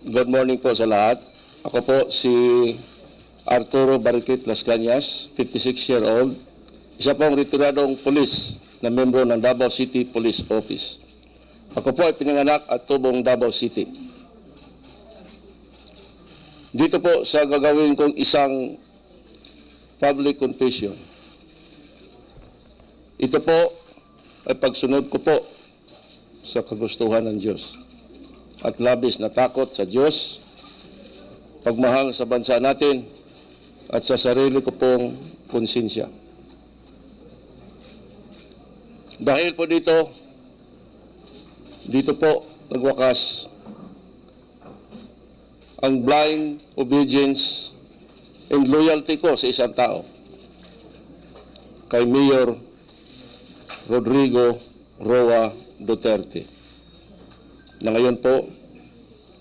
Good morning po sa lahat. Ako po si Arturo Barriquit Las Cañas, 56-year-old, isa pong retiradong pulis na membro ng Davao City Police Office. Ako po ay pinanganak at tubong Davao City. Dito po sa gagawin kong isang public confession. Ito po ay pagsunod ko po sa kagustuhan ng Diyos at labis na takot sa Diyos, pagmahal sa bansa natin at sa sarili ko pong konsensya. Dahil po dito po nagwakas ang blind obedience and loyalty ko sa isang tao, kay Mayor Rodrigo Roa Duterte, na ngayon po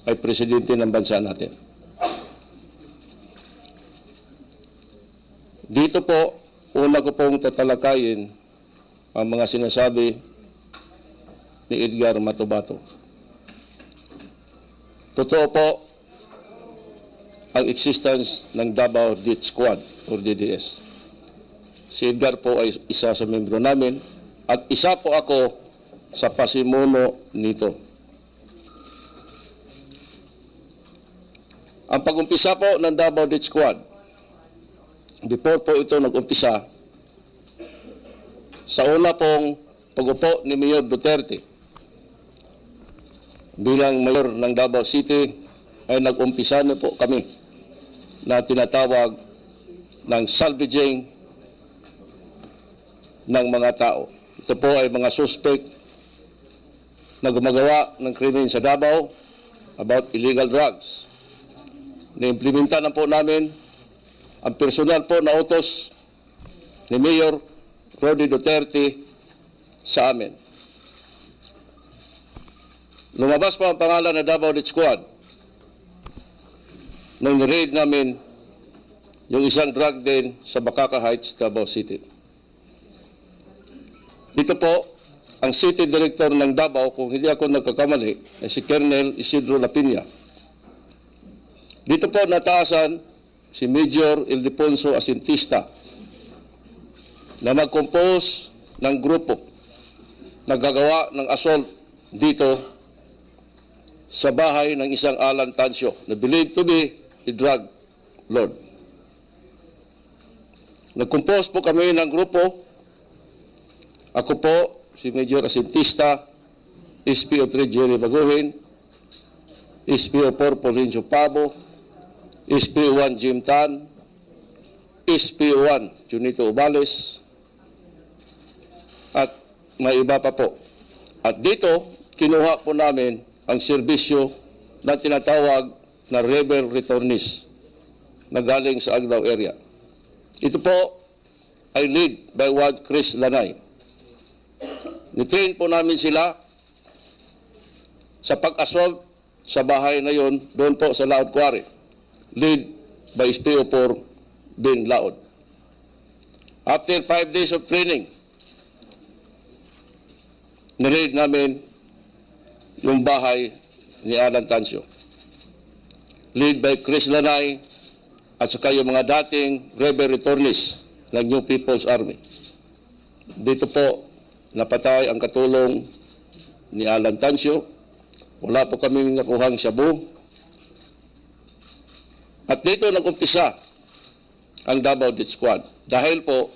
ay presidente ng bansa natin. Dito po, una ko pong tatalakayin ang mga sinasabi ni Edgar Matubato. Totoo po ang existence ng Davao Death Squad or DDS. Si Edgar po ay isa sa membro namin at isa po ako sa pasimuno nito. Ang pag-umpisa po ng Davao Death Squad, before po ito nag-umpisa, sa una pong pag-upo ni Mayor Duterte bilang mayor ng Davao City, ay nag-umpisa na po kami na tinatawag ng salvaging ng mga tao. Ito po ay mga suspect na gumagawa ng krimen sa Davao about illegal drugs. Na-implementa na po namin ang personal po na utos ni Mayor Rodi Duterte sa amin. Lumabas po ang pangalan na Davao Death Squad nung ni-raid namin yung isang drug den sa Bacaca Heights, Davao City. Dito po, ang City Director ng Davao, kung hindi ako nagkakamali, ay si Colonel Isidro Lapina. Dito po nataasan si Major Ildefonso Asintista na mag-compose ng grupo na gagawa ng assault dito sa bahay ng isang Alan Tancio na believed to be a drug lord. Nag-compose po kami ng grupo. Ako po, si Major Asintista, SPO3 Jerry Baguhin, SPO4 Paulincio Pabo, SPO1 Jim Tan, SPO1 Junito Ubales, at may iba pa po. At dito, kinuha po namin ang serbisyo na tinatawag na rebel returnees na galing sa Agdao area. Ito po ay lead by Ward Chris Lanay. Nitrain po namin sila sa pag-assault sa bahay na yon doon po sa Laod Quarry, lead by SPO4 Ben Laod. After 5 days of training, niraid namin yung bahay ni Alan Tancio, lead by Chris Lanay at saka yung mga dating rebel returnees ng New People's Army. Dito po napatay ang katulong ni Alan Tancio. Wala po kaming nakuhang shabu. At dito nag-umpisa ang Davao Death Squad. Dahil po,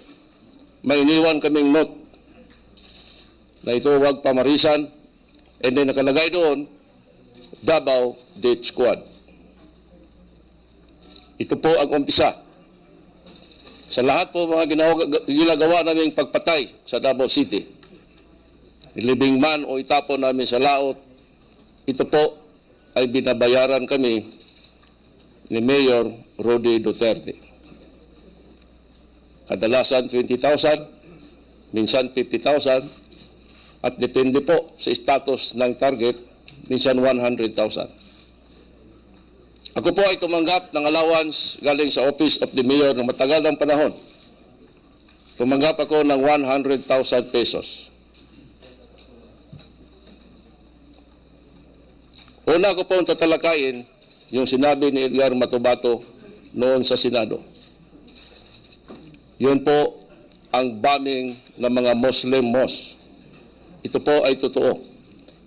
may iniwan kaming note na ito huwag pamarisan, and then nakalagay doon, Davao Death Squad. Ito po ang umpisa. Sa lahat po mga ginagawa naming pagpatay sa Davao City, libing man o itapon namin sa laot, ito po ay binabayaran kami ni Mayor Rodi Duterte. Kadalasan 20,000, minsan 50,000, at depende po sa status ng target, minsan 100,000. Ako po ay tumanggap ng allowance galing sa Office of the Mayor ng matagal ng panahon. Tumanggap ako ng 100,000 pesos. Una ko pong tatalakayin yung sinabi ni Edgar Matubato noon sa Senado. Yun po ang bombing ng mga Muslim mosque. Ito po ay totoo.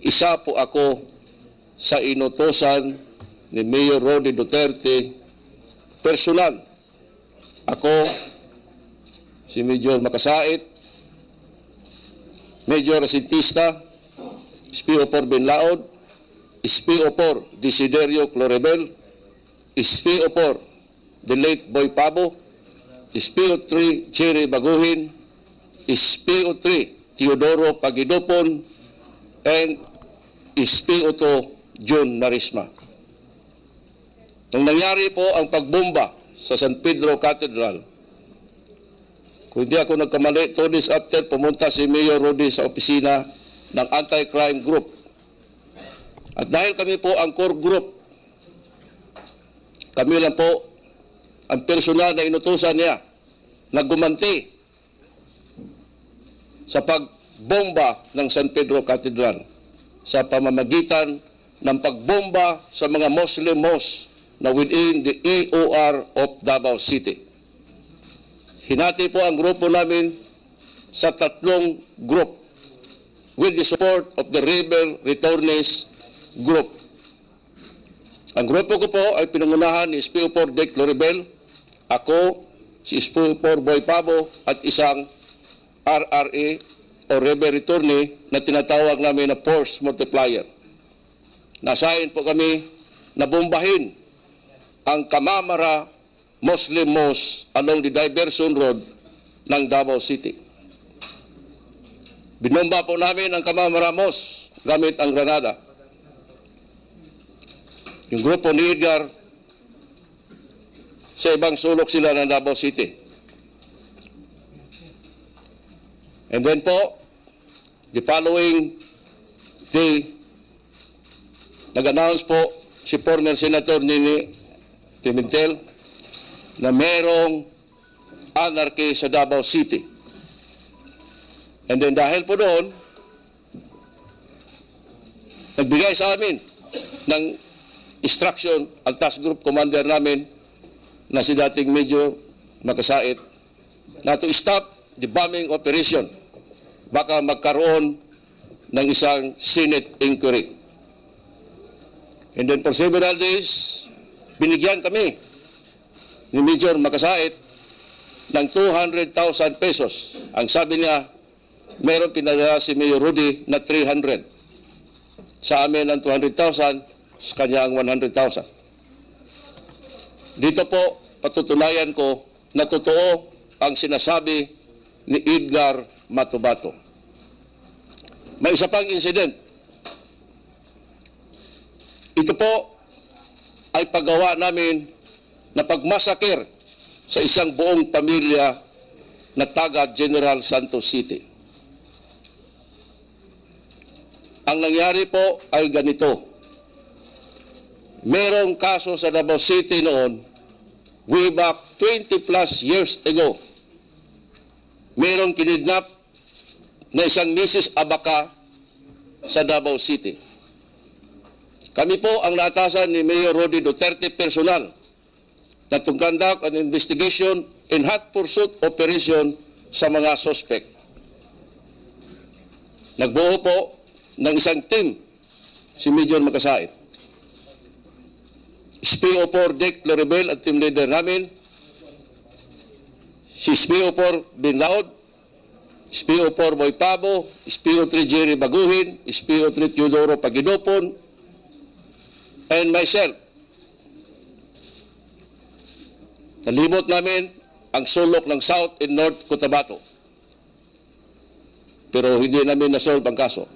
Isa po ako sa inutosan ni Mayor Rody Duterte personal. Ako, si Major Makasait, Major Asintista, SPO4 Binlaod, SPO4 Desiderio Clorebel, SPO4 the late Boy Pabo, SPO3 Jerry Baguhin, SPO3 Teodoro Pagidopon, and SPO2 June Narisma. Nung nangyari po ang pagbomba sa San Pedro Cathedral, kung hindi ako nagkamali, 2 days after, pumunta si Mayor Rody sa opisina ng anti-crime group. At dahil kami po ang core group, kami lang po ang personal na inutusan niya na gumanti sa pagbomba ng San Pedro Cathedral sa pamamagitan ng pagbomba sa mga Muslim mosques na within the EOR of Davao City. Hinati po ang grupo namin sa 3 group with the support of the Rebel Returnees Group. Ang grupo ko po ay pinangunahan ni SPO4 Dick Loribel, ako, si SPO4 Boy Pabo, at isang RRA o Rebel Returnee na tinatawag namin na Force Multiplier. Nasahin po kami na bombahin ang Kamamara Muslim Mosque along the Diversion Road ng Davao City. Binomba po namin ang Kamamara Mosque gamit ang granada. Yung grupo ni Edgar, sa ibang sulok sila ng Davao City. And then po, the following day, nag-announce po si former Senator Nini Pimentel na merong anarchy sa Davao City. And then dahil po doon, nagbigay sa amin ng instruction ang task group commander namin na si dating Major Makasait na to stop the bombing operation. Baka magkaroon ng isang Senate inquiry. And then for several days, binigyan kami ni Major Makasait ng 200,000 pesos. Ang sabi niya, meron pinadala si Mayor Rudy na 300. Sa amin ang 200,000, sa kanya ang 100,000. Dito po, patutunayan ko na totoo ang sinasabi ni Edgar Matubato. May isa pang incident. Ito po ay paggawa namin na pagmasakir sa isang buong pamilya na taga General Santos City. Ang nangyari po ay ganito. Merong kaso sa Davao City noon, way back 20 plus years ago. Merong kinidnap na isang Mrs. Abaca sa Davao City. Kami po ang naatasan ni Mayor Rody Duterte personal na to conduct an investigation in hot pursuit operation sa mga suspect. Nagbuo po ng isang team si Major Makasait. SPO4 Dick Loribel at team leader namin, si SPO4 Binlaod, SPO4 Boy Pabo, SPO3 Jerry Baguhin, SPO3 Teodoro Pagidopon, and myself. Nalimot namin ang sulok ng South and North Cotabato. Pero hindi namin nasolve ang kaso.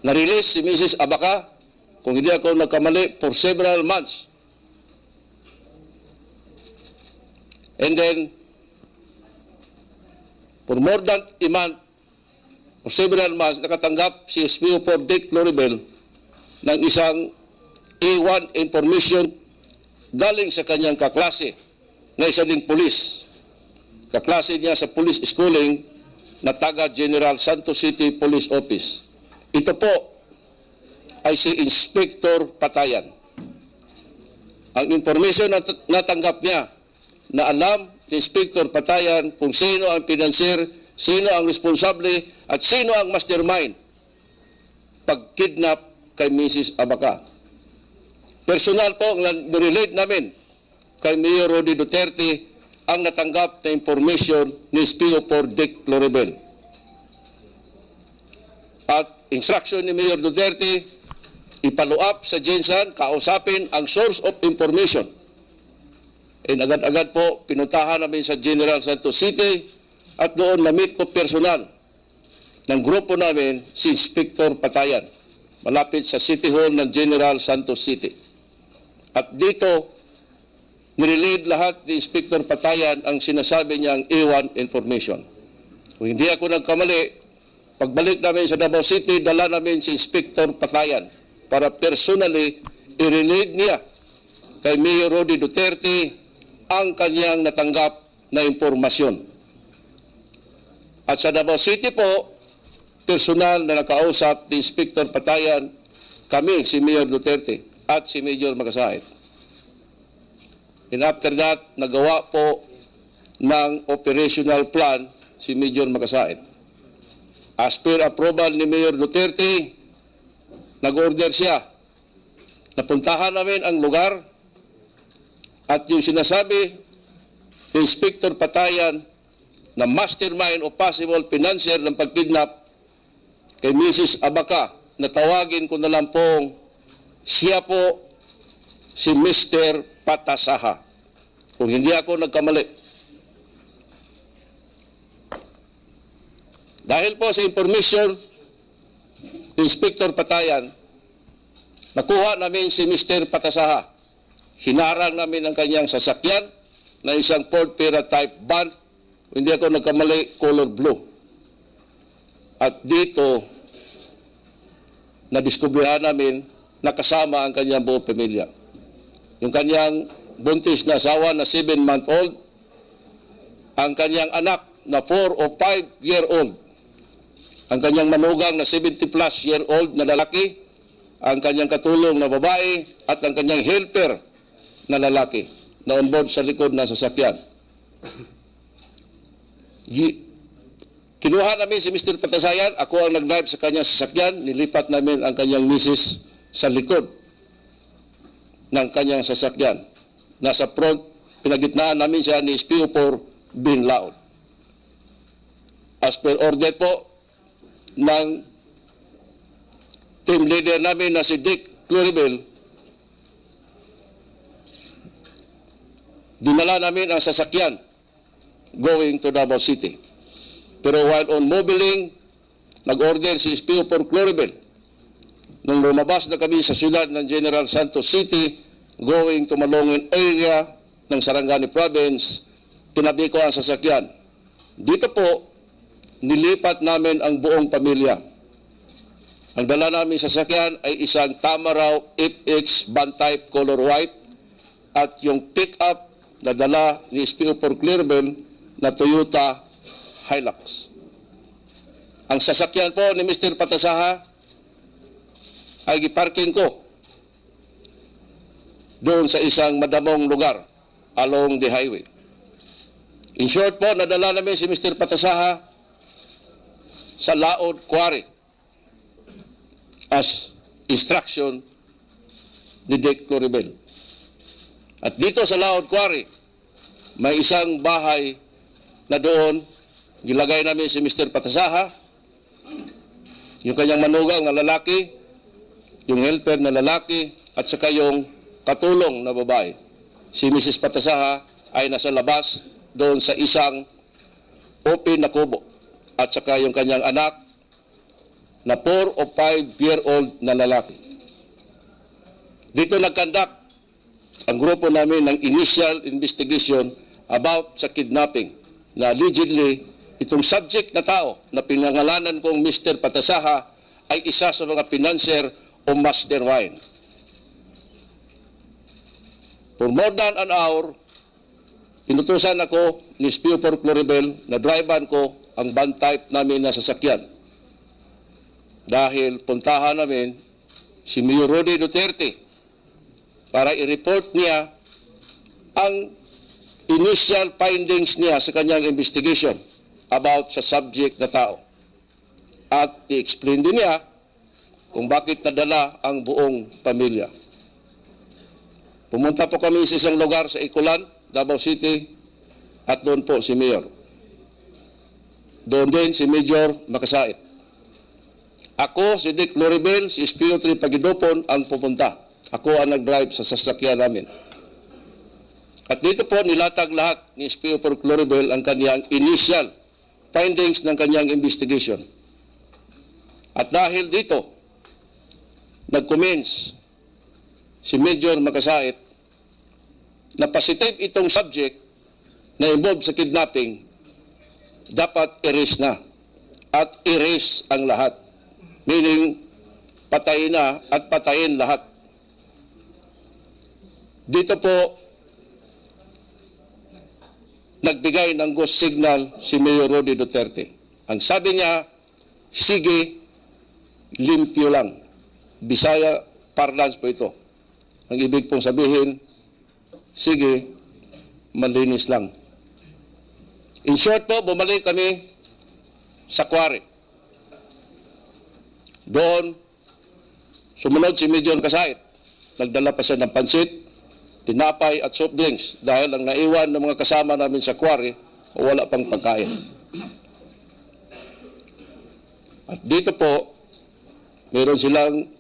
Na-release si Mrs. Abaca, kung hindi ako nagkamali, for several months. And then, for more than a month, for several months, nakatanggap si SPO4 Dick Loribel ng isang A1 information galing sa kanyang kaklase na isa ding pulis. Kaklase niya sa police schooling na taga General Santos City Police Office. Ito po ay si Inspector Patayan. Ang information na natanggap niya na alam ni Inspector Patayan kung sino ang financier, sino ang responsable at sino ang mastermind pag-kidnap kay Mrs. Abaca. Personal po ang nirelate namin kay Mayor Rody Duterte ang natanggap na information ni SPO4 Dick Loribel. At instruction ni Mayor Duterte, ipalo up sa Jensan, kausapin ang source of information. And agad-agad po, pinuntahan namin sa General Santos City at doon na-meet ko personal ng grupo namin si Inspector Patayan, malapit sa City Hall ng General Santos City. At dito, nirelate lahat ni Inspector Patayan ang sinasabi niyang A1 information. Kung hindi ako nagkamali, pagbalik namin sa Davao City, dala namin si Inspector Patayan para personally i-relate niya kay Mayor Rody Duterte ang kanyang natanggap na impormasyon. At sa Davao City po, personal na nakausap ni Inspector Patayan, kami, si Mayor Duterte at si Major Magsaysay. And after that, nagawa po ng operational plan si Major Magsaysay. As per approval ni Mayor Duterte, nag-order siya. Napuntahan namin ang lugar at yung sinasabi ni Inspector Patayan na mastermind o possible financier ng pagkidnap kay Mrs. Abaca, na tawagin ko na lang pong siya po si Mr. Patasaha. Kung hindi ako nagkamali. Dahil po sa information ni Inspector Patayan, nakuha namin si Mr. Patasaha. Hinarang namin ang kanyang sasakyan na isang Ford Fiera type van. Kung hindi ako nagkamali, color blue. At dito, nadiskubrihan namin nakasama ang kanyang buong pamilya. Yung kanyang buntis na asawa na 7-month-old, ang kanyang anak na 4 o 5-year-old, ang kanyang manugang na 70-plus-year-old na lalaki, ang kanyang katulong na babae, at ang kanyang helper na lalaki na onboard sa likod ng sasakyan. Kinuha namin si Mr. Patasayan, ako ang nag-drive sa kanyang sasakyan, nilipat namin ang kanyang misis sa likod ng kanyang sasakyan. Nasa front, pinagitnaan namin siya ni SPO4 Bin Laod. As per order po ng team leader namin na si Dick Loribel, dinala namin ang sasakyan going to Davao City. Pero while on mobiling, nag-order si SPO4 Loribel. Nung lumabas na kami sa siyudad ng General Santos City, going to Malongin area ng Sarangani Province, tinabi ko ang sasakyan. Dito po, nilipat namin ang buong pamilya. Ang dala namin sasakyan ay isang Tamaraw FX van type color white at yung pick-up na dala ni SPO4 Loribel na Toyota Hilux. Ang sasakyan po ni Mr. Patasaha ay giparking ko doon sa isang madamong lugar along the highway. In short po, nadala namin si Mr. Patasaha sa Laod Quarry as instruction ni Dick Loribel. At dito sa Laod Quarry, may isang bahay na doon gilagay namin si Mr. Patasaha, yung kanyang manugang na lalaki, yung helper na lalaki, at saka yung katulong na babae. Si Mrs. Patasaha ay nasa labas doon sa isang open na kubo. At saka yung kanyang anak na 4 o 5-year-old na lalaki. Dito nagkandak ang grupo namin ng initial investigation about sa kidnapping na allegedly itong subject na tao na pinangalanan kong Mr. Patasaha ay isa sa mga financier o mastermind. For more than an hour, inutusan ako ni SPO4 Loribel na drivean ko ang van type namin na sasakyan. Dahil puntahan namin si Mayor Rody Duterte para i-report niya ang initial findings niya sa kanyang investigation about sa subject na tao. At i-explain din niya kung bakit nadala ang buong pamilya. Pumunta po kami sa isang lugar sa Ikulan, Davao City, at doon po si Mayor. Doon din si Major Makasait. Ako, si Dick Loribel, si SPO3 Pagidopon ang pupunta. Ako ang nag-drive sa sasakyan namin. At dito po nilatag lahat ni SPO4 Loribel ang kanyang initial findings ng kanyang investigation. At dahil dito, nag-commence si Major Makasait na positive itong subject na involved sa kidnapping, dapat erase na at erase ang lahat. Meaning, patayin na at patayin lahat. Dito po, nagbigay ng ghost signal si Mayor Rody Duterte. Ang sabi niya, sige, limpyo lang. Bisaya parlance po ito. Ang ibig pong sabihin, sige, malinis lang. In short po, bumalik kami sa quarry. Doon, sumunod si Major Makasait. Nagdala pa siya ng pansit, tinapay at soft drinks dahil ang naiwan ng mga kasama namin sa quarry o wala pang pagkain. At dito po, meron silang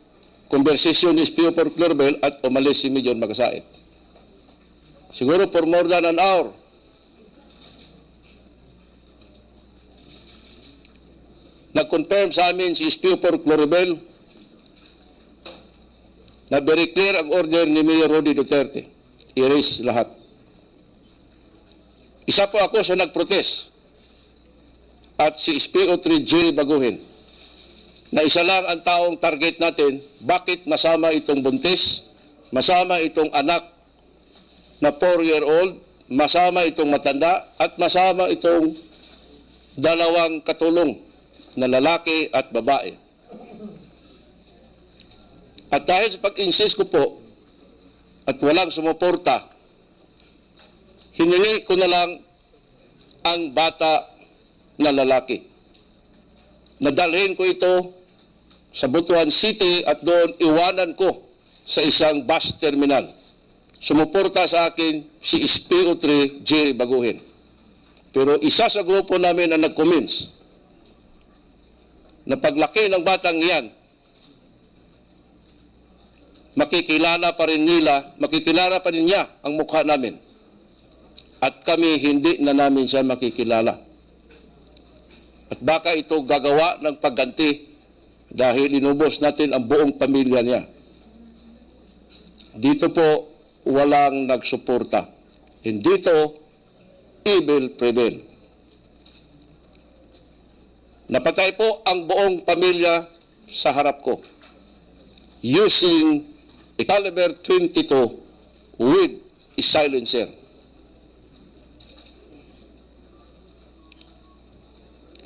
conversation ni SPO4 Loribel at umalis si Major Makasait. Siguro for more than an hour. Nag-confirm sa amin si SPO4 Loribel na very clear ang order ni Mayor Rody Duterte. Erase lahat. Isa po ako sa nag-protest at si SPO3 Jerry Baguhin na isa lang ang taong target natin. Bakit masama itong buntis, masama itong anak na 4-year-old, masama itong matanda, at masama itong dalawang katulong na lalaki at babae. At dahil sa pag-insist ko po at walang sumuporta, hiningi ko na lang ang bata na lalaki. Nadalhin ko ito sa Butuan City at doon iwanan ko sa isang bus terminal. Sumuporta sa akin si SPO3 Jerry Baguhin. Pero isa sa grupo namin ang nag-commence na paglaki ng batang iyan, makikilala pa rin niya ang mukha namin. At kami hindi na namin siya makikilala. At baka ito gagawa ng pagganti dahil inubos natin ang buong pamilya niya. Dito po, walang nagsuporta. And dito, evil prevail. Napatay po ang buong pamilya sa harap ko using a caliber 22 with a silencer.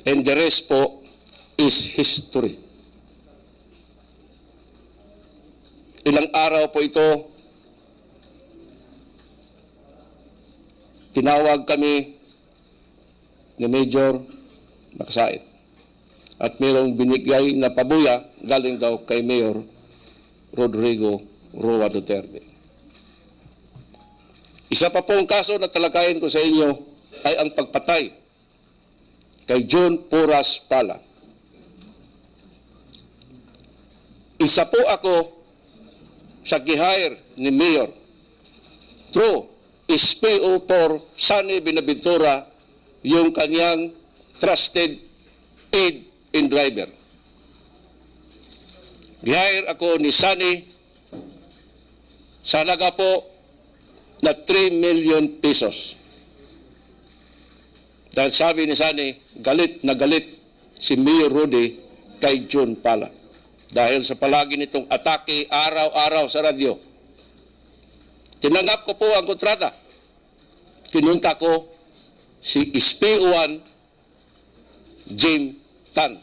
And the rest po is history. Ilang araw po ito, tinawag kami ni Major Makasait. At mayroong binigay na pabuya galing daw kay Mayor Rodrigo Roa Duterte. Isa pa pong kaso na talakayin ko sa inyo ay ang pagpatay kay John Porras Pala. Isa po ako sa gihire ni Mayor through SPO4 Sunny Binaventura, yung kanyang trusted aid and driver. Gihire ako ni Sunny sa halaga po na 3 million pesos. Dahil sabi ni Sunny, galit na galit si Mayor Rody kay John Pala. Dahil sa palagi nitong atake araw-araw sa radyo. Tinanggap ko po ang kontrata. Pinunta ko si SPO1 Jim Tan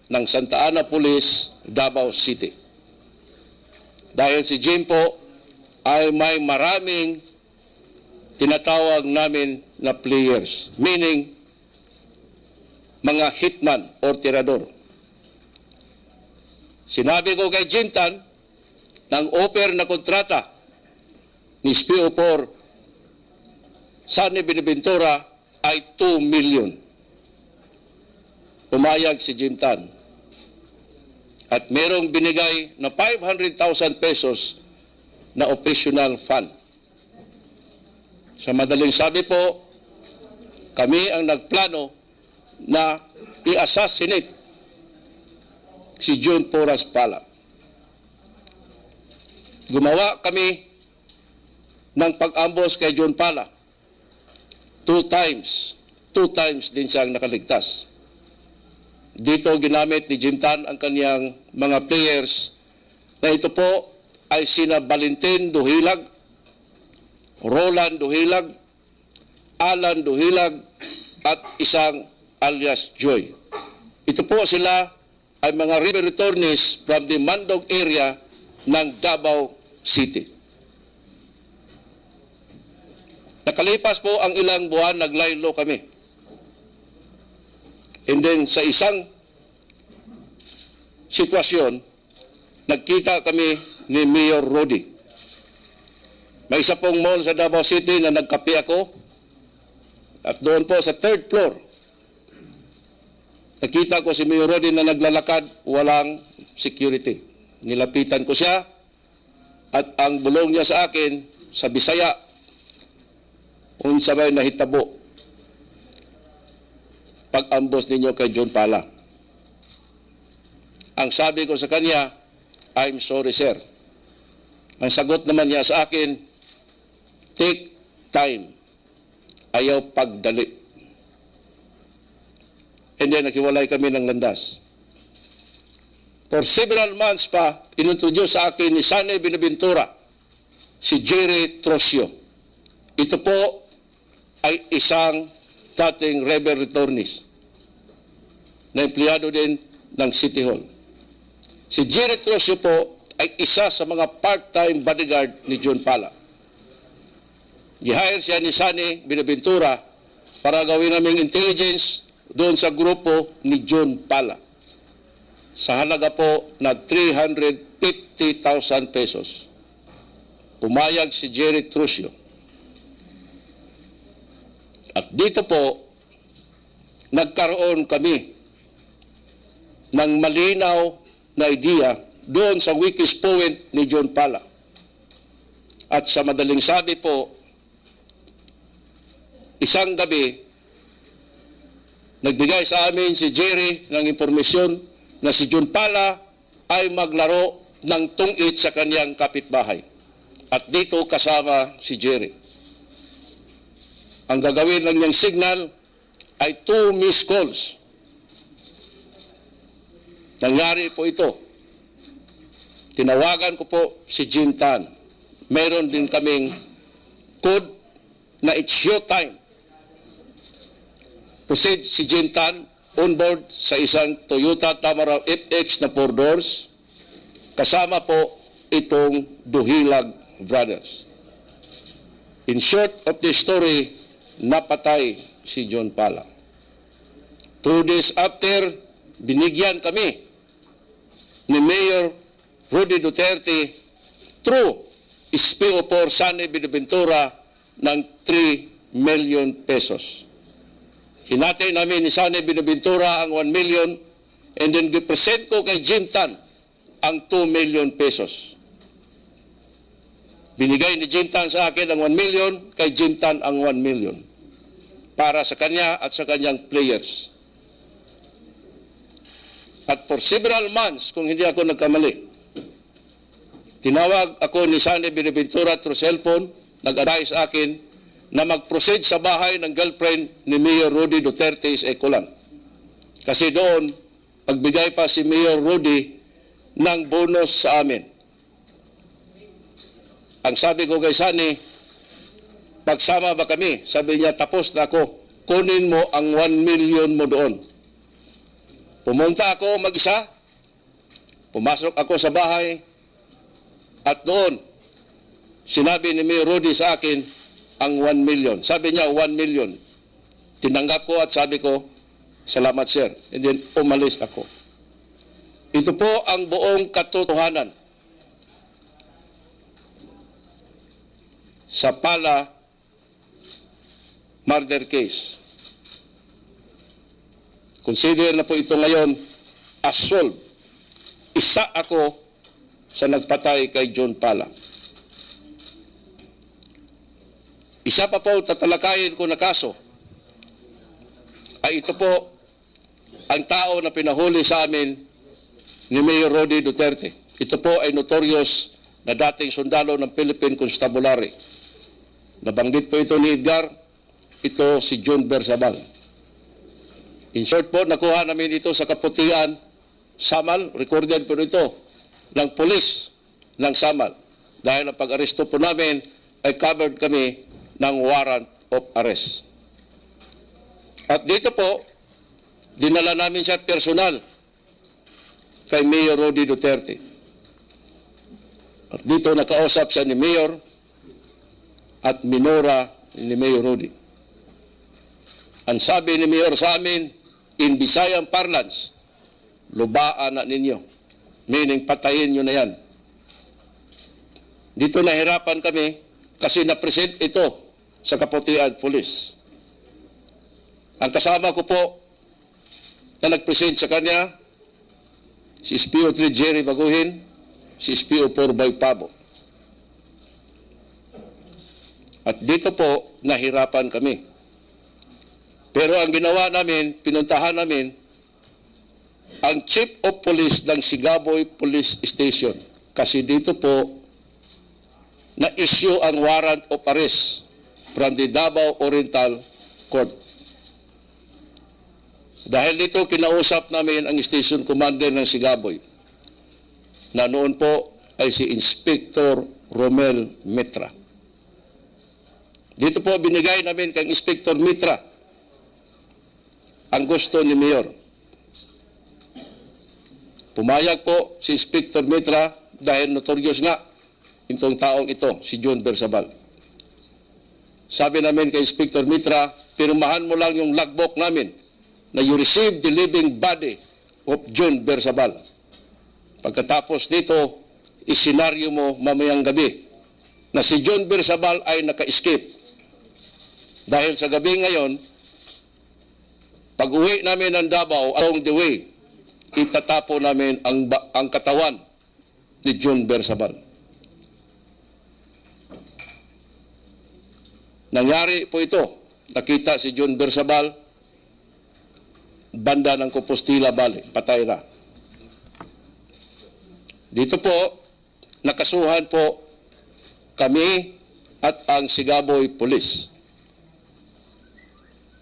ng Santa Ana Police, Davao City. Dahil si Jim po ay may maraming tinatawag namin na players, meaning mga hitman or tirador. Sinabi ko kay Jim Tan, ng offer na kontrata ni SPO4 Sunny Binaventura ay 2 million. Pumayag si Jim Tan. At merong binigay na 500,000 pesos na operational fund. Sa madaling sabi po, kami ang nagplano na i-assassinate si June Porras Pala. Gumawa kami ng pag-ambos kay John Pala. 2 times din siyang nakaligtas. Dito ginamit ni Jim Tan ang kaniyang mga players na ito po ay sina Valentin Duhilag, Roland Duhilag, Alan Duhilag, at isang alias Joy. Ito po sila ay mga river returnees from the Mandog area ng Davao City. Nakalipas po ang ilang buwan, naglaylo kami. And then sa isang sitwasyon, nagkita kami ni Mayor Rody. May isa pong mall sa Davao City na nagkape ako. At doon po sa 3rd floor, nakita ko si Mayor Rody na naglalakad, walang security. Nilapitan ko siya at ang bulong niya sa akin, sa Bisaya, unsabay nahitabo pag-ambos ninyo kay John Pala. Ang sabi ko sa kanya, I'm sorry sir. Ang sagot naman niya sa akin, take time. Ayaw pagdali. And then nakiwalay kami ng landas. For several months pa, inintroduce sa akin ni Sunny Binaventura si Jerry Trosio. Ito po ay isang dating rebel returnees na empleyado din ng City Hall. Si Jerry Trosio po ay isa sa mga part-time bodyguard ni John Pala. Gihire siya ni Sunny Binaventura para gawin naming intelligence doon sa grupo ni John Pala sa halaga po na 350,000 pesos. Pumayag si Jerry Trosio. At dito po, nagkaroon kami ng malinaw na idea doon sa weakest point ni John Pala. At sa madaling sabi po, isang gabi, nagbigay sa amin si Jerry ng impormasyon na si John Pala ay maglaro ng tungit sa kanyang kapitbahay. At dito kasama si Jerry. Ang gagawin lang niyang signal ay 2 missed calls. Nangyari po ito. Tinawagan ko po si Jim Tan. Meron din kaming code na it's your time. Proceed si Jim Tan on board sa isang Toyota Tamaraw FX na 4 doors. Kasama po itong Duhilag Brothers. In short of the story, napatay si John Pala. 2 days after, binigyan kami ni Mayor Rudy Duterte through SPO4 Sunny Binaventura ng 3 million pesos. Hinatay namin ni Sunny Binaventura ang 1 million and then gipresent ko kay Jim Tan ang 2 million pesos. Binigay ni Jim Tan sa akin ang 1 million, kay Jim Tan ang 1 million. Para sa kanya at sa kanyang players. At for several months, kung hindi ako nagkamali, tinawag ako ni Sunny Binaventura through cellphone, nag-aray sa akin na mag-proceed sa bahay ng girlfriend ni Mayor Rudy Duterte sa Ecolan. Kasi doon, magbigay pa si Mayor Rudy ng bonus sa amin. Ang sabi ko kay Sunny, pagsama ba kami? Sabi niya, tapos na ako. Kunin mo ang 1 million mo doon. Pumunta ako mag-isa. Pumasok ako sa bahay. At noon, sinabi ni Mayor Rudy sa akin ang 1 million. Sabi niya 1 million. Tinanggap ko at sabi ko, salamat sir. And then umalis ako. Ito po ang buong katotohanan sa Pala murder case. Consider na po ito ngayon as solved. Isa ako sa nagpatay kay John Pala. Isa pa po tatalakayin ko na kaso ay ito po ang tao na pinahuli sa amin ni Mayor Rudy Duterte. Ito po ay notorious na dating sundalo ng Philippine Constabulary. Nabanggit po ito ni Edgar, ito si John Bersabal. In short po, nakuha namin ito sa Kaputian, Samal, recorded po ito ng polis ng Samal. Dahil ang pag-aresto po namin ay covered kami ng warrant of arrest. At dito po, dinala namin siya personal kay Mayor Rudy Duterte. At dito nakausap siya ni Mayor at minura ni Mayor Rudy. Ang sabi ni Mayor sa amin, in Visayan parlance, lubaan na ninyo. Meaning, patayin nyo na yan. Dito nahirapan kami kasi na-present ito sa Kaputian Police. Ang kasama ko po na nag-present sa kanya, si SPO3 Jerry Baguhin, si SPO4 Boy Pabo. At dito po, nahirapan kami. Pero ang ginawa namin, pinuntahan namin, ang Chief of Police ng Sigaboy Police Station. Kasi dito po, na-issue ang warrant of arrest from the Davao Oriental Court. Dahil dito, kinausap namin ang Station Commander ng Sigaboy, na noon po ay si Inspector Romel Mitra. Dito po, binigay namin kay Inspector Mitra ang gusto ni Mayor. Pumayag po si Inspector Mitra dahil notorious nga itong taong ito, si John Bersabal. Sabi namin kay Inspector Mitra, pirmahan mo lang yung logbook namin na you receive the living body of John Bersabal. Pagkatapos dito, isenaryo mo mamayang gabi na si John Bersabal ay naka-escape. Dahil sa gabi ngayon, pag-uwi namin ng Davao, along the way, itatapo namin ang katawan ni John Bersabal. Nangyari po ito. Nakita si John Bersabal, banda ng Compostela Valley, patay na. Dito po, nakasuhan po kami at ang Sigaboy Police.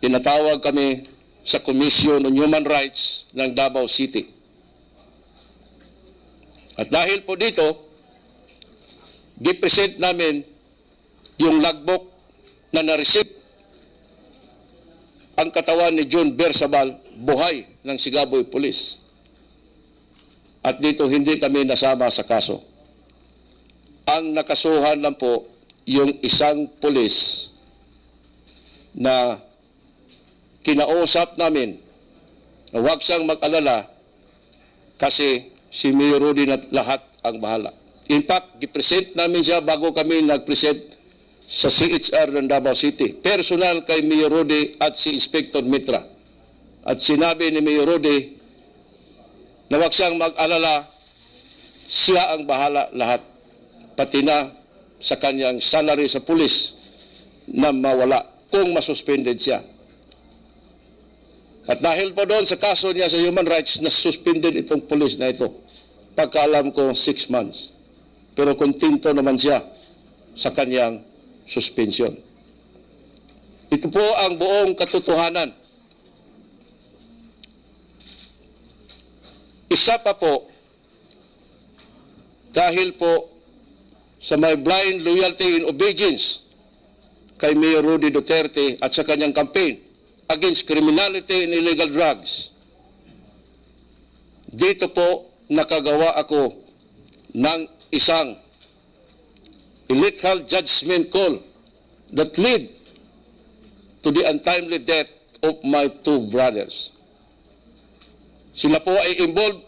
Tinatawag kami sa Commission on Human Rights ng Davao City. At dahil po dito, gipresent namin yung logbook na na-receive ang katawan ni John Bersabal, buhay ng Sigaboy Police. At dito hindi kami nasama sa kaso. Ang nakasuhan lang po yung isang pulis na kinausap namin na huwag siyang mag-alala kasi si Mayor Rudy na lahat ang bahala. In fact, gipresent namin siya bago kami nag-present sa CHR ng Davao City. Personal kay Mayor Rudy at si Inspector Mitra. At sinabi ni Mayor Rudy na huwag siyang mag-alala, siya ang bahala lahat. Pati na sa kanyang salary sa pulis na mawala kung masuspended siya. At dahil po doon sa kaso niya sa human rights, na-suspended itong pulis na ito. Pagkaalam ko, 6 months. Pero kontento naman siya sa kanyang suspension. Ito po ang buong katotohanan. Isa pa po, dahil po sa may blind loyalty and obedience kay Mayor Rudy Duterte at sa kanyang campaign against criminality and illegal drugs, dito po nakagawa ako ng isang illegal judgment call that led to the untimely death of my two brothers. Sila po ay involved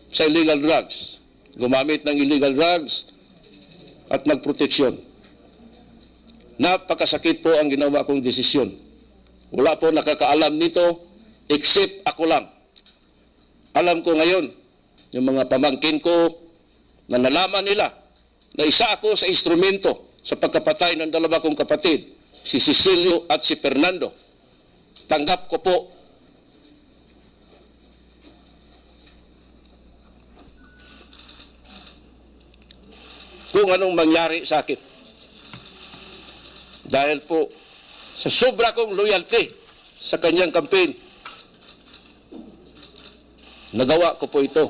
sa illegal drugs, gumamit ng illegal drugs at magproteksyon. Napakasakit po ang ginawa kong desisyon. Wala po nakakaalam nito except ako lang. Alam ko ngayon, yung mga pamangkin ko na nalaman nila na isa ako sa instrumento sa pagkapatay ng dalawa kong kapatid, si Cecilio at si Fernando. Tanggap ko po kung anong mangyari sa akin. Dahil po sa sobra kong loyalty sa kanyang campaign, nagawa ko po ito.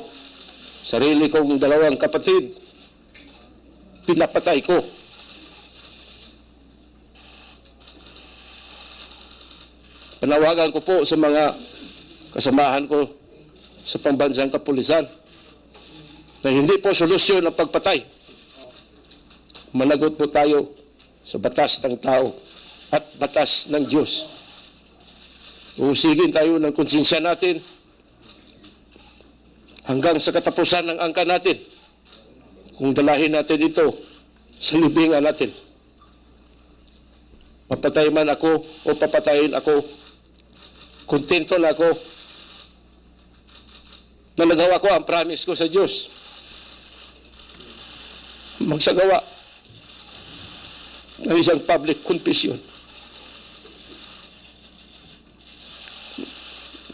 Sarili kong dalawang kapatid, pinapatay ko. Panawagan ko po sa mga kasamahan ko sa pambansang kapulisan na hindi po solusyon ang pagpatay. Managot po tayo sa batas ng tao at batas ng Diyos. Usigin tayo ng konsensya natin hanggang sa katapusan ng angka natin. Kung dalahin natin ito sa libingan natin, papatay man ako o papatayin ako, kontento na ako na nagawa ko ang promise ko sa Diyos. Magsagawa ng isang public confession.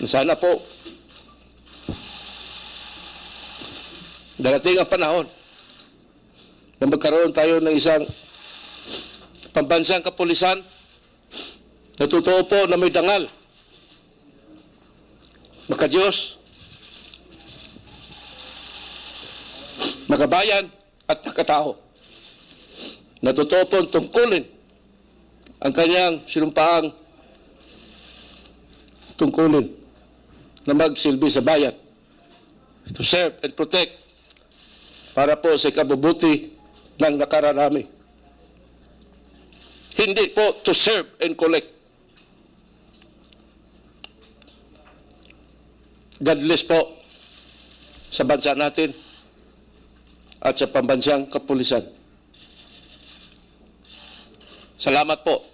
Sana po darating ang panahon na magkaroon tayo ng isang pambansang kapulisan na totoo po na may dangal, maka-Diyos, makabayan at nakatao, na totoo po tungkulin ang kanyang sinumpaang tungkulin na magsilbi sa bayan, to serve and protect para po sa ikabubuti ng nakararami. Hindi po to serve and collect. God bless po sa bansa natin at sa pambansang kapulisan. Salamat po.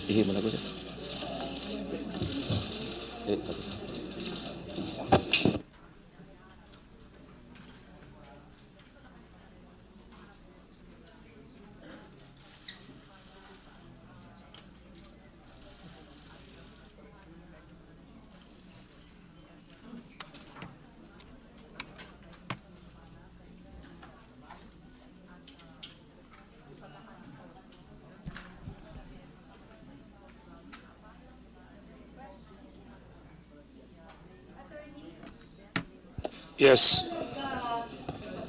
Ihimo na ko siya. Yes.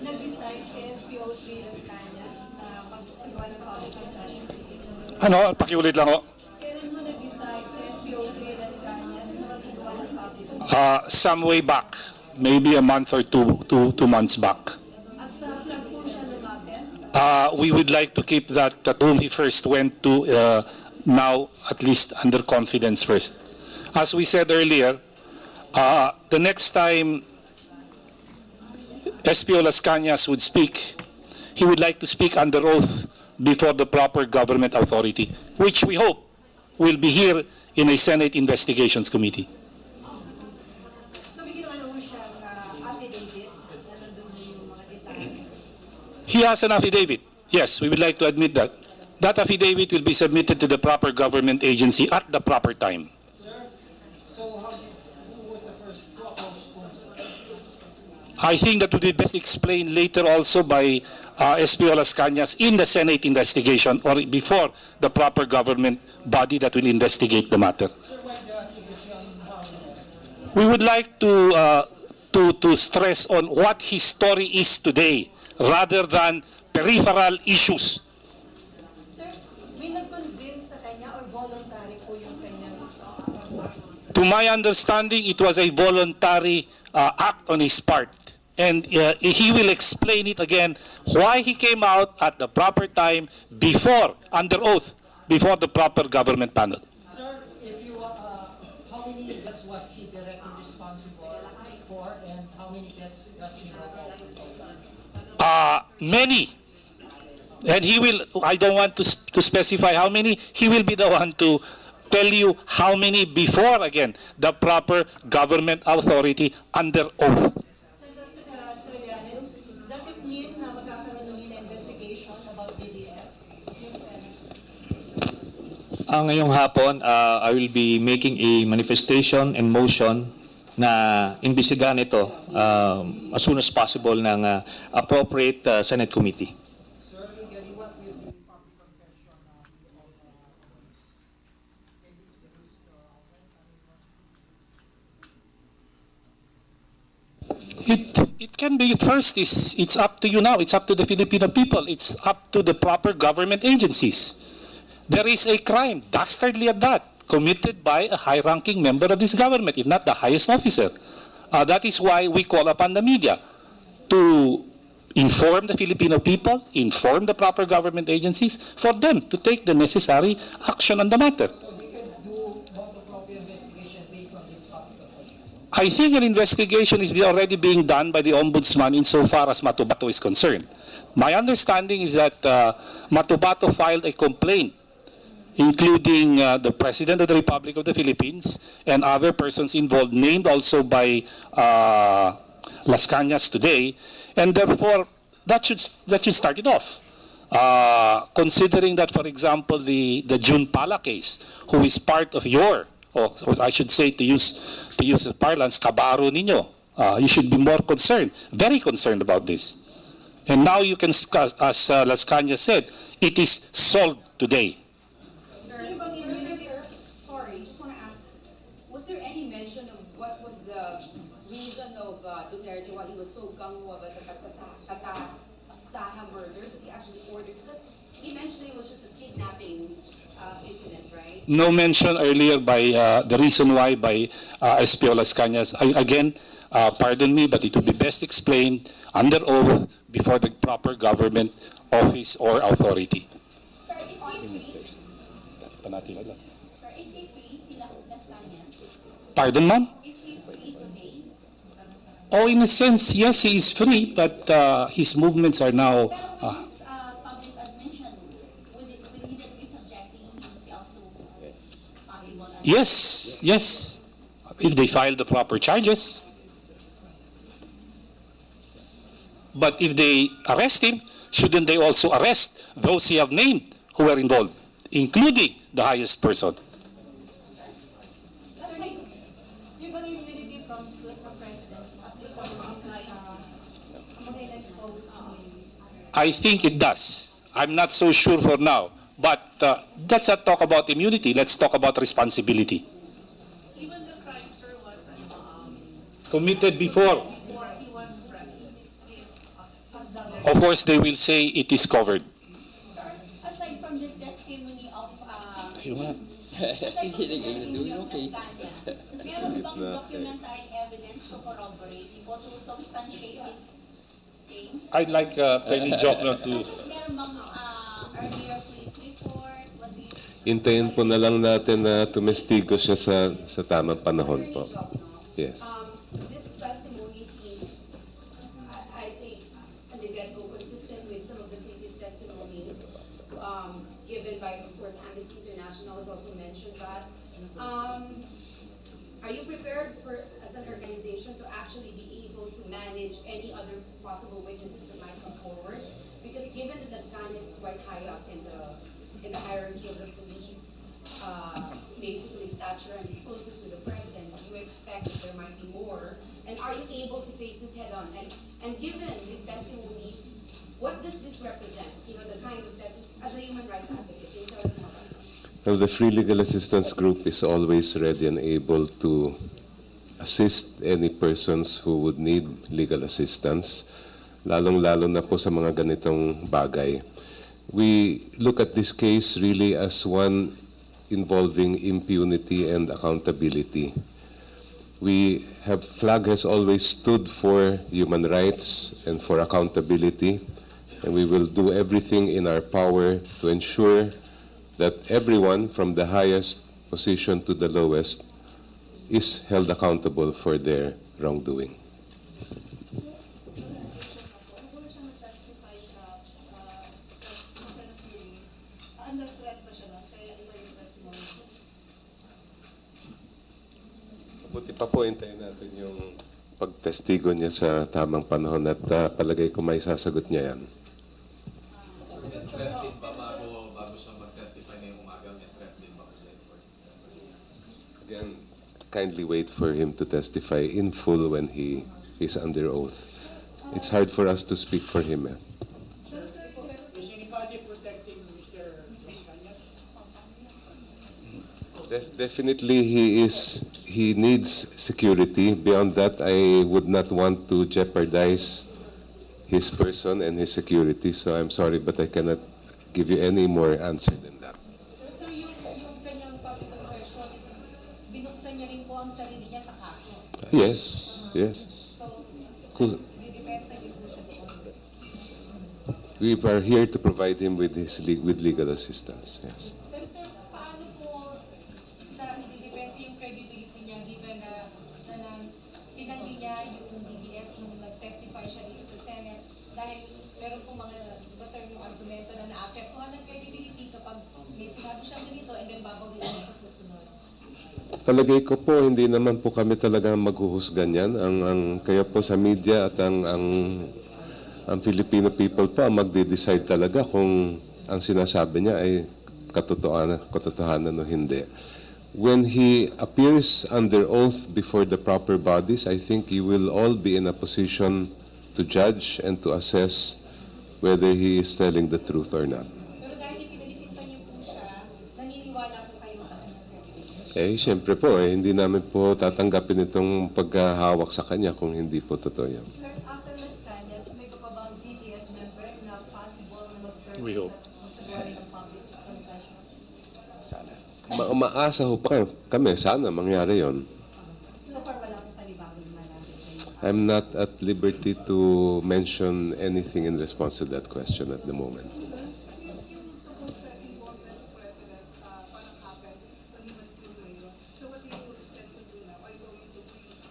Nag-decide si SPO3 Las Cañas na magsagawa ng public confession. Ano? Pakiulit lang ho. Kailan mo nag-decide si SPO3 Las Cañas na magsagawa ng public confession? Some way back. Maybe a month or two months back. As flag po siya lumapit? We would like to keep that whom he first went to now at least under confidence first. As we said earlier, the next time SPO Las Cañas would speak, he would like to speak under oath before the proper government authority, which we hope will be here in a Senate Investigations Committee. So may ginawa naman siyang affidavit na nandun yung mga detalye? He has an affidavit. Yes, we would like to admit that. That affidavit will be submitted to the proper government agency at the proper time. I think that would be best explained later also by SPO Las Cañas in the Senate investigation or before the proper government body that will investigate the matter. We would like to stress on what his story is today rather than peripheral issues. Sir, may nag-convince sa kanya or voluntary po yung kanyang To my understanding, it was a voluntary act on his part. And he will explain it again why he came out at the proper time before, under oath, before the proper government panel. Sir, if you, how many deaths was he directly responsible for, and how many deaths does he know of? Many. And he will, I don't want to specify how many, he will be the one to tell you how many before, again, the proper government authority under oath. Senator Trillanes, does it mean na magkakaroon ng investigation about BDS? Yung Senate? Ngayong hapon, I will be making a manifestation and motion na imbestigahan ito as soon as possible ng appropriate Senate committee. Sir, legally, what will be the public confession of It can be, first, it's up to you now, it's up to the Filipino people, it's up to the proper government agencies. There is a crime, dastardly at that, committed by a high-ranking member of this government, if not the highest officer. That is why we call upon the media to inform the Filipino people, inform the proper government agencies, for them to take the necessary action on the matter. So they can do multi-proper investigation based on this public confession? I think an investigation is already being done by the Ombudsman insofar as Matubato is concerned. My understanding is that Matubato filed a complaint, including the President of the Republic of the Philippines and other persons involved, named also by Las Cañas today, and therefore that should start it off. Considering that, for example, the June Pala case, who is part of your, or I should say, to use a parlance, kabaro ninyo, you should be more concerned, very concerned about this. And now you can, as Las Cañas said, it is solved today. Sorry, just want to ask, was there any mention of what was the reason of Duterte, why he was so gung-ho about the Saha murder that he actually ordered? Because he mentioned it was just a kidnapping incident, right? No mention earlier by the reason why by SPO Las Cañas. Again, pardon me, but it will be best explained under oath before the proper government office or authority. Sir, is he free? Sila Las Cañas? Pardon, ma'am? Is he free today? Oh, in a sense, yes, he is free, but his movements are now... Pero with his public admission, would he be subjecting himself to possible arrest? Yes, yes. If they file the proper charges. But if they arrest him, shouldn't they also arrest those he have named who were involved, including the highest person? Yung bang immunity from President applicable mag-expose I think it does. I'm not so sure for now. But let's not talk about immunity. Let's talk about responsibility. Even the crime, sir, was Committed before. before he was president. Of course, they will say it is covered. Aside from the testimony of Ayun. meron bang documentary evidence to corroborate o to substantiate his claims? I'd like Attorney Jokno to... Meron bang earlier police report? Was he... Hintayin po na lang natin na tumestigo siya sa tamang panahon po. Yes. This testimony seems, I think, at the get-go, consistent with some of the previous testimonies given by, of course, Amnesty International has also mentioned that. Are you prepared for, as an organization, to actually be able to manage any other possible witnesses that might come forward? Because given that Las Cañas is quite high up in the hierarchy of the police, basically stature and his closeness with the president, do you expect that there might be more? And are you able to face this head on? And given the testimonies, what does this represent? You know, the kind of testimony, as a human rights advocate, can you tell us more about that? Well, the Free Legal Assistance Group is always ready and able to assist any persons who would need legal assistance, lalong-lalo na po sa mga ganitong bagay. We look at this case really as one involving impunity and accountability. FLAG has always stood for human rights and for accountability, and we will do everything in our power to ensure that everyone from the highest position to the lowest is held accountable for their wrongdoing. Under threat ba siya nun? Kaya iba yung testimony ko. Buti pa po, hintayin natin yung pagtestigo niya sa tamang panahon at palagay ko may sasagot niya yan. Again, kindly wait for him to testify in full when he is under oath. It's hard for us to speak for him. Is anybody protecting Mr. Kanyas? Definitely he needs security. Beyond that, I would not want to jeopardize his person and his security. So I'm sorry, but I cannot give you any more answer than that. Sir, yung kanyang public confession, binuksan niya rin po ang sarili niya sa kaso. Yes, yes. So, Cool. didepensa niyo po siya doon. We are here to provide him with legal assistance. Yes. Pero sir, paano po siya i-depensa yung credibility niya given na tinanggi niya yung DDS nung nag-testify siya dito sa Senate dahil meron po mga, diba sir, yung argumento na na-apektuhan ng credibility kapag may sinabi siyang ganito and then babawiin niya sa susunod. Palagay ko po, hindi naman po kami talaga maghuhusgan yan. Ang kaya po sa media at ang Filipino people po ang magde-decide talaga kung ang sinasabi niya ay katotohanan o hindi. When he appears under oath before the proper bodies, I think you will all be in a position to judge and to assess whether he is telling the truth or not. Pero dahil pinalisita niyo po siya, naniniwala po kayo sa kanyang credibility. Siyempre po, hindi namin po tatanggapin itong pagkahawak sa kanya kung hindi po totoo yan. Sir, after Ms. Kanyas, may iba pa bang DDS member na possible na mag-serve We hope. sa gawain ng public confession? Sana. Umaasa ho pa kami, sana mangyari yon. So far, wala pong panibagong malabi sa inyo. I'm not at liberty to mention anything in response to that question at the moment. Since yung supposed involvement of President parang happened when he was still mayor, so what do you intend to do now? Are you going to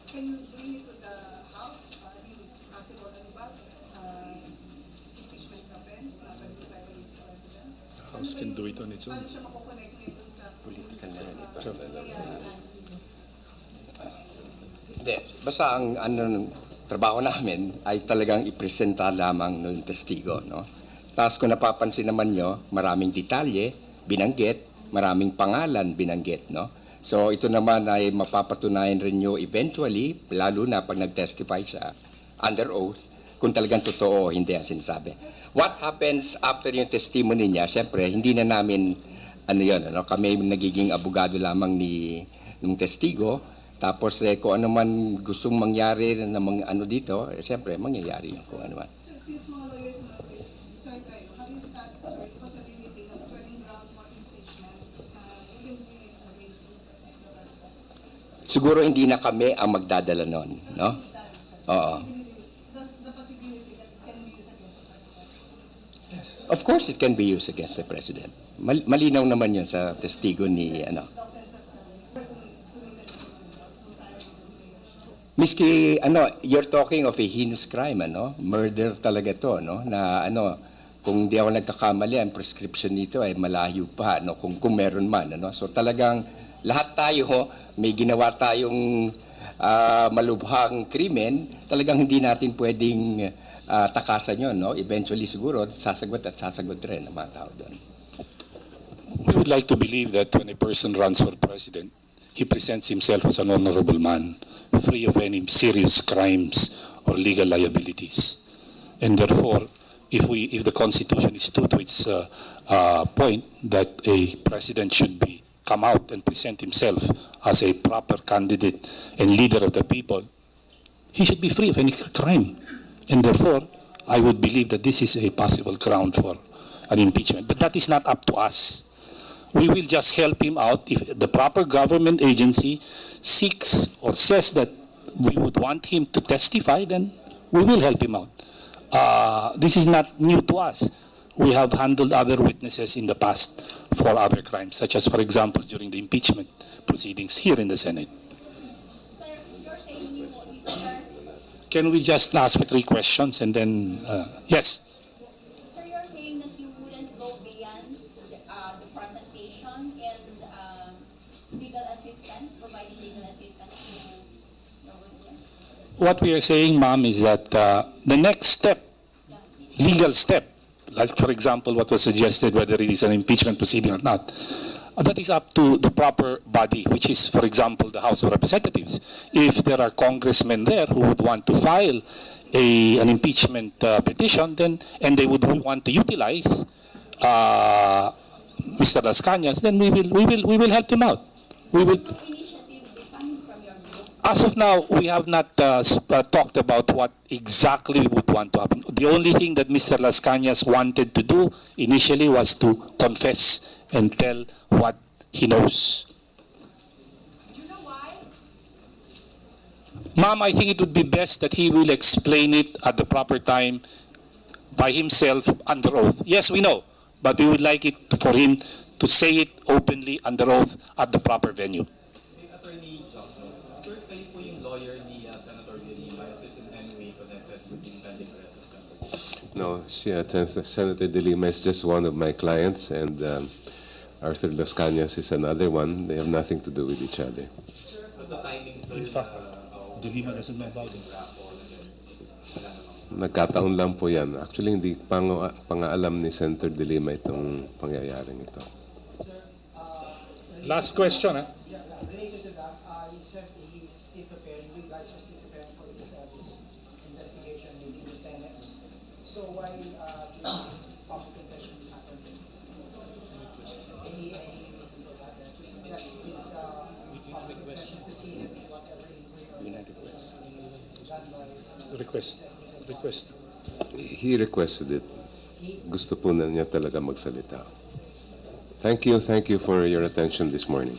can you bring it to the House? Yung possible, ano ba? Impeachment offense na pag-reply against the President? House can do it on its own. Paano siya makukonect ngayon sa Political Hindi, basta ang trabaho namin ay talagang ipresenta lamang ng testigo, no? Tapos kung napapansin naman nyo, maraming detalye binanggit, maraming pangalan binanggit, no? So ito naman ay mapapatunayan rin nyo eventually, lalo na pag nag-testify siya under oath, kung talagang totoo o hindi ang sinasabi. What happens after yung testimony niya, syempre, hindi na namin, kami nagiging abogado lamang ng testigo. Tapos kung ano man gustong mangyari na dito, syempre mangyayari yun kung ano man. So, since mga lawyers na sir kayo, have you started, sir, possibility of turning down for impeachment, even bring it against the President? Siguro hindi na kami ang magdadala nun, no? Oo. The possibility that it can be used against the President? Yes. Of course it can be used against the President. Malinaw naman yun sa testigo ni, Miski, you're talking of a heinous crime, Murder talaga to, Na, kung di ako nagkakamali, ang prescription nito ay malayo pa, Kung meron man, So talagang lahat tayo, may ginawa tayong malubhang krimen, talagang hindi natin pwedeng takasan yun, Eventually siguro, sasagot rin ang mga tao doon. We would like to believe that when a person runs for president, he presents himself as an honorable man, free of any serious crimes or legal liabilities. And therefore, if the Constitution is true to its point that a president should come out and present himself as a proper candidate and leader of the people, he should be free of any crime. And therefore, I would believe that this is a possible ground for an impeachment. But that is not up to us. We will just help him out if the proper government agency seeks or says that we would want him to testify, then we will help him out. This is not new to us. We have handled other witnesses in the past for other crimes, such as, for example, during the impeachment proceedings here in the Senate. Sir, you're saying you sir, Can we just ask 3 questions and then, yes? sir, you're saying that you wouldn't go beyond the presentation and legal assistance, providing legal assistance to the witness? What we are saying, ma'am, is that the next step, legal step, like for example what was suggested, whether it is an impeachment proceeding or not, that is up to the proper body, which is, for example, the House of Representatives. If there are congressmen there who would want to file an impeachment petition, then and they would want to utilize Mr. Las Cañas, then we will help them out. We will. As of now, we have not talked about what exactly we would want to happen. The only thing that Mr. Las Cañas wanted to do initially was to confess and tell what he knows. Do you know why? Ma'am, I think it would be best that he will explain it at the proper time by himself under oath. Yes, we know, but we would like it for him to say it openly under oath at the proper venue. Attorney Johnson, sir, kayo po yung lawyer ni Senator De Lima. Is this in any way connected with the impending arrest of Senator? No, Senator De Lima is just one of my clients, and Arthur Las Cañas is another one. They have nothing to do with each other. Sir, the timing, sir, In fact, De Lima doesn't know about it. Nagkataon lang po yan. Actually, hindi pang-alam ni Senator De Lima itong pangyayaring ito. Last question, eh? Yeah, related to that, you said he's still preparing, you guys are still preparing for this investigation in the Senate. So why this public confession happened? Any reason for that? That this public confession proceeded, whatever inquiry done by Request. He requested it. Gusto po na niya talaga magsalita. Thank you for your attention this morning.